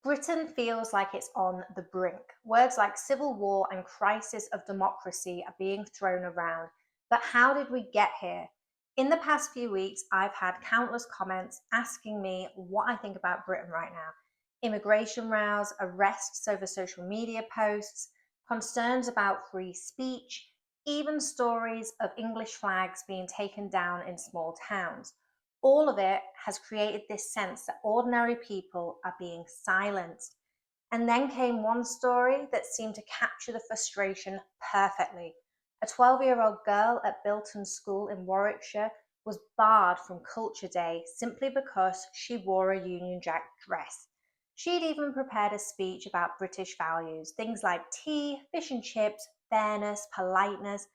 Britain feels like it's on the brink. Words like civil war and crisis of democracy are being thrown around. But how did we get here? In the past few weeks, I've had countless comments asking me what I think about Britain right now. Immigration rows, arrests over social media posts, concerns about free speech, even stories of English flags being taken down in small towns. All of it has created this sense that ordinary people are being silenced. And then came one story that seemed to capture the frustration perfectly. A 12-year-old girl at Bilton School in Warwickshire was barred from Culture Day simply because she wore a Union Jack dress. She'd even prepared a speech about British values, things like tea, fish and chips, fairness, politeness,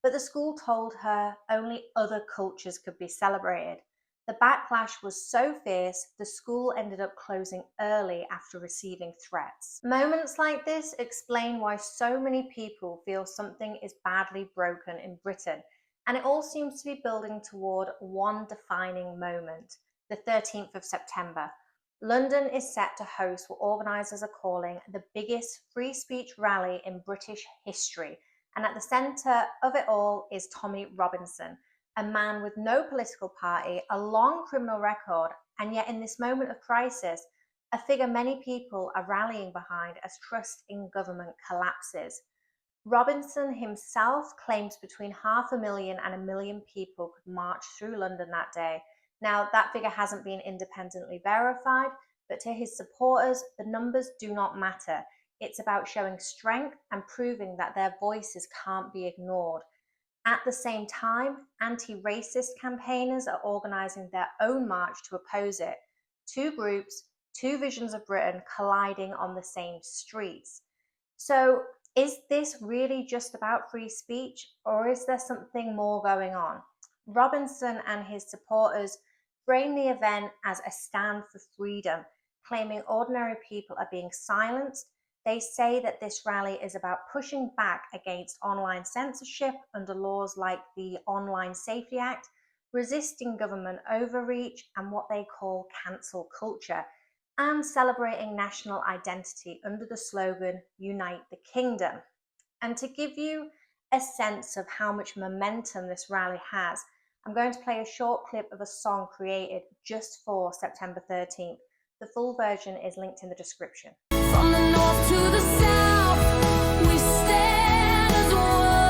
but the school told her only other cultures could be celebrated. The backlash was so fierce, the school ended up closing early after receiving threats. Moments like this explain why so many people feel something is badly broken in Britain, and it all seems to be building toward one defining moment, the 13th of September. London is set to host what organisers are calling the biggest free speech rally in British history, and at the centre of it all is Tommy Robinson, a man with no political party, a long criminal record, and yet in this moment of crisis, a figure many people are rallying behind as trust in government collapses. Robinson himself claims between 500,000 and 1 million people could march through London that day. Now, that figure hasn't been independently verified, but to his supporters, the numbers do not matter. It's about showing strength and proving that their voices can't be ignored. At the same time, anti-racist campaigners are organising their own march to oppose it. Two groups, two visions of Britain colliding on the same streets. So, is this really just about free speech, or is there something more going on? Robinson and his supporters frame the event as a stand for freedom, claiming ordinary people are being silenced. They say that this rally is about pushing back against online censorship under laws like the Online Safety Act, resisting government overreach and what they call cancel culture, and celebrating national identity under the slogan Unite the Kingdom. And to give you a sense of how much momentum this rally has, I'm going to play a short clip of a song created just for September 13th. The full version is linked in the description. From the north to the south, we stand as one.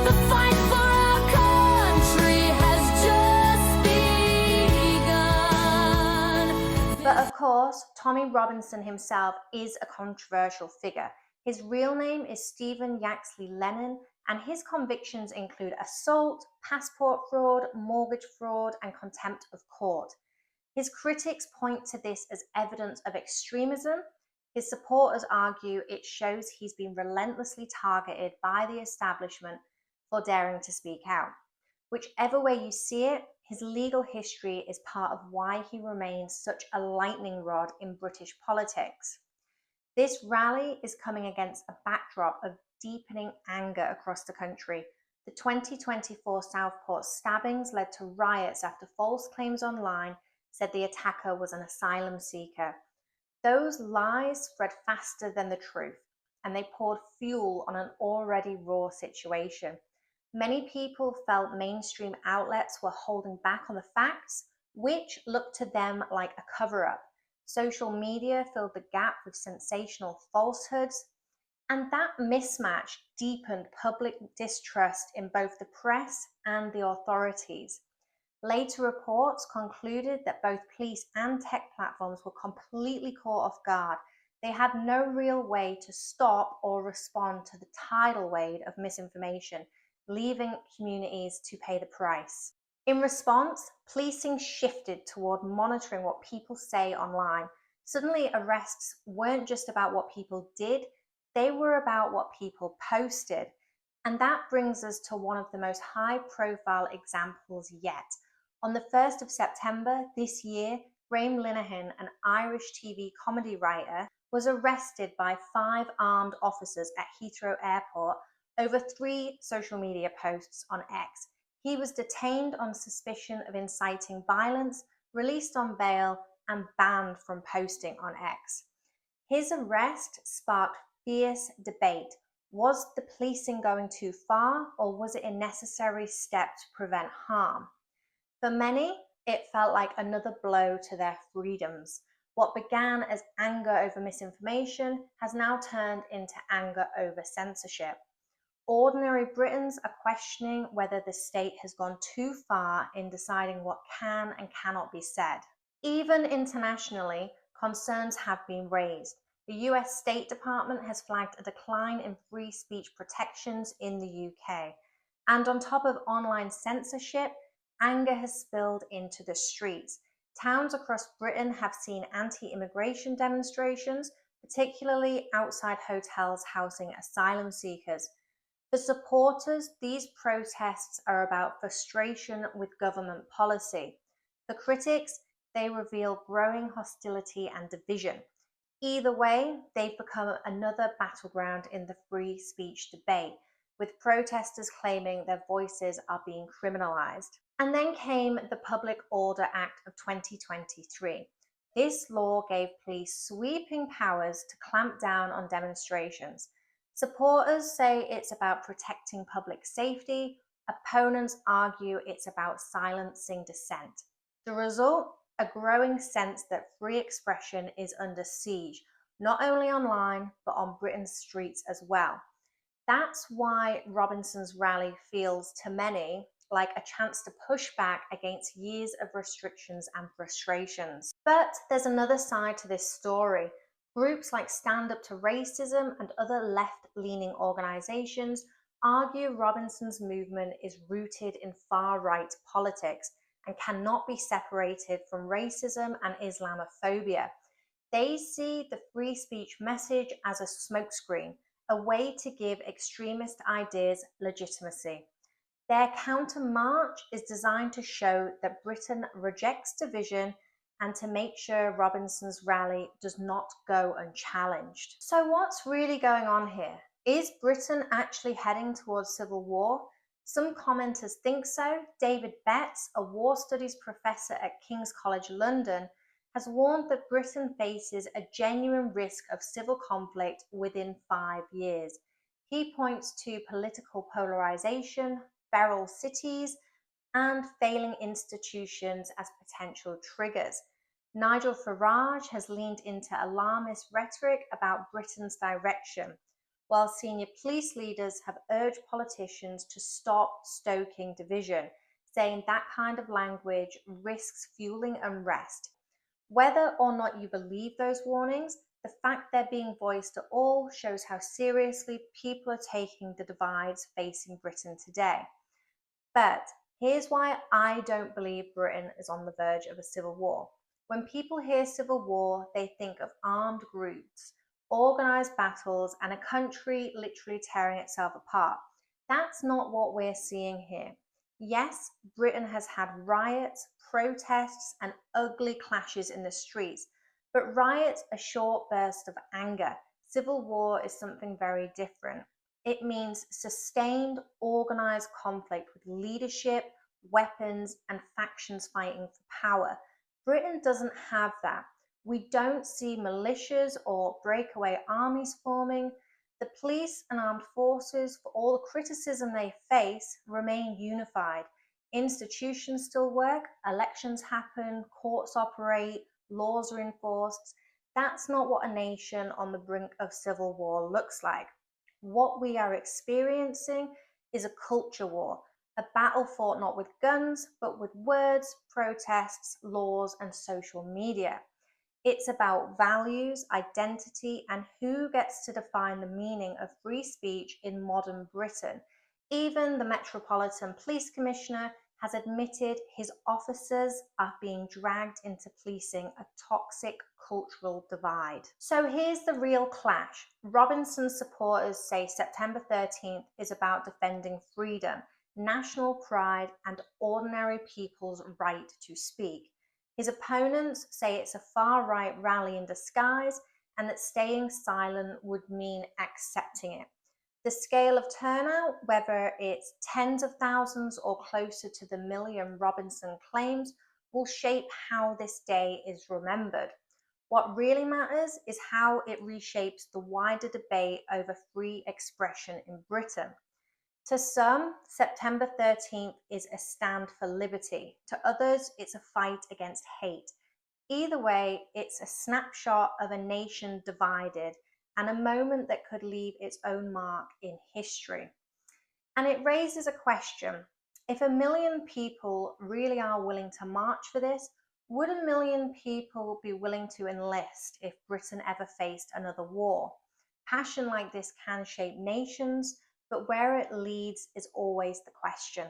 The fight for our country has just begun. But of course, Tommy Robinson himself is a controversial figure. His real name is Stephen Yaxley Lennon, and his convictions include assault, passport fraud, mortgage fraud, and contempt of court. His critics point to this as evidence of extremism. His supporters argue it shows he's been relentlessly targeted by the establishment for daring to speak out. Whichever way you see it, his legal history is part of why he remains such a lightning rod in British politics. This rally is coming against a backdrop of deepening anger across the country. The 2024 Southport stabbings led to riots after false claims online said the attacker was an asylum seeker. Those lies spread faster than the truth, and they poured fuel on an already raw situation. Many people felt mainstream outlets were holding back on the facts, which looked to them like a cover-up. Social media filled the gap with sensational falsehoods, and that mismatch deepened public distrust in both the press and the authorities. Later reports concluded that both police and tech platforms were completely caught off guard. They had no real way to stop or respond to the tidal wave of misinformation, leaving communities to pay the price. In response, policing shifted toward monitoring what people say online. Suddenly, arrests weren't just about what people did, they were about what people posted. And that brings us to one of the most high-profile examples yet. On the 1st of September this year, Graham Linehan, an Irish TV comedy writer, was arrested by 5 armed officers at Heathrow Airport over 3 social media posts on X. He was detained on suspicion of inciting violence, released on bail, and banned from posting on X. His arrest sparked fierce debate. Was the policing going too far, or was it a necessary step to prevent harm? For many, it felt like another blow to their freedoms. What began as anger over misinformation has now turned into anger over censorship. Ordinary Britons are questioning whether the state has gone too far in deciding what can and cannot be said. Even internationally, concerns have been raised. The US State Department has flagged a decline in free speech protections in the UK. And on top of online censorship, anger has spilled into the streets. Towns across Britain have seen anti-immigration demonstrations, particularly outside hotels housing asylum seekers. For supporters, these protests are about frustration with government policy. For critics, they reveal growing hostility and division. Either way, they've become another battleground in the free speech debate, with protesters claiming their voices are being criminalized. And then came the Public Order Act of 2023. This law gave police sweeping powers to clamp down on demonstrations. Supporters say it's about protecting public safety. Opponents argue it's about silencing dissent. The result? A growing sense that free expression is under siege, not only online, but on Britain's streets as well. That's why Robinson's rally feels to many like a chance to push back against years of restrictions and frustrations. But there's another side to this story. Groups like Stand Up to Racism and other left-leaning organizations argue Robinson's movement is rooted in far-right politics and cannot be separated from racism and Islamophobia. They see the free speech message as a smokescreen, a way to give extremist ideas legitimacy. Their counter-march is designed to show that Britain rejects division and to make sure Robinson's rally does not go unchallenged. So what's really going on here? Is Britain actually heading towards civil war? Some commenters think so. David Betts, a war studies professor at King's College London, has warned that Britain faces a genuine risk of civil conflict within 5 years. He points to political polarization, feral cities, and failing institutions as potential triggers. Nigel Farage has leaned into alarmist rhetoric about Britain's direction, while senior police leaders have urged politicians to stop stoking division, saying that kind of language risks fueling unrest. Whether or not you believe those warnings, the fact they're being voiced at all shows how seriously people are taking the divides facing Britain today. But here's why I don't believe Britain is on the verge of a civil war. When people hear civil war, they think of armed groups, organized battles, and a country literally tearing itself apart. That's not what we're seeing here. Yes, Britain has had riots, protests, and ugly clashes in the streets, but riots are short bursts of anger. Civil war is something very different. It means sustained, organized conflict with leadership, weapons, and factions fighting for power. Britain doesn't have that. We don't see militias or breakaway armies forming. The police and armed forces, for all the criticism they face, remain unified. Institutions still work, elections happen, courts operate, laws are enforced. That's not what a nation on the brink of civil war looks like. What we are experiencing is a culture war, a battle fought not with guns, but with words, protests, laws, and social media. It's about values, identity, and who gets to define the meaning of free speech in modern Britain. Even the Metropolitan Police Commissioner has admitted his officers are being dragged into policing a toxic cultural divide. So here's the real clash. Robinson's supporters say September 13th is about defending freedom, national pride, and ordinary people's right to speak. His opponents say it's a far-right rally in disguise and that staying silent would mean accepting it. The scale of turnout, whether it's tens of thousands or closer to the million Robinson claims, will shape how this day is remembered. What really matters is how it reshapes the wider debate over free expression in Britain. To some, September 13th is a stand for liberty. To others, it's a fight against hate. Either way, it's a snapshot of a nation divided and a moment that could leave its own mark in history. And it raises a question. If a million people really are willing to march for this, would a million people be willing to enlist if Britain ever faced another war? Passion like this can shape nations, but where it leads is always the question.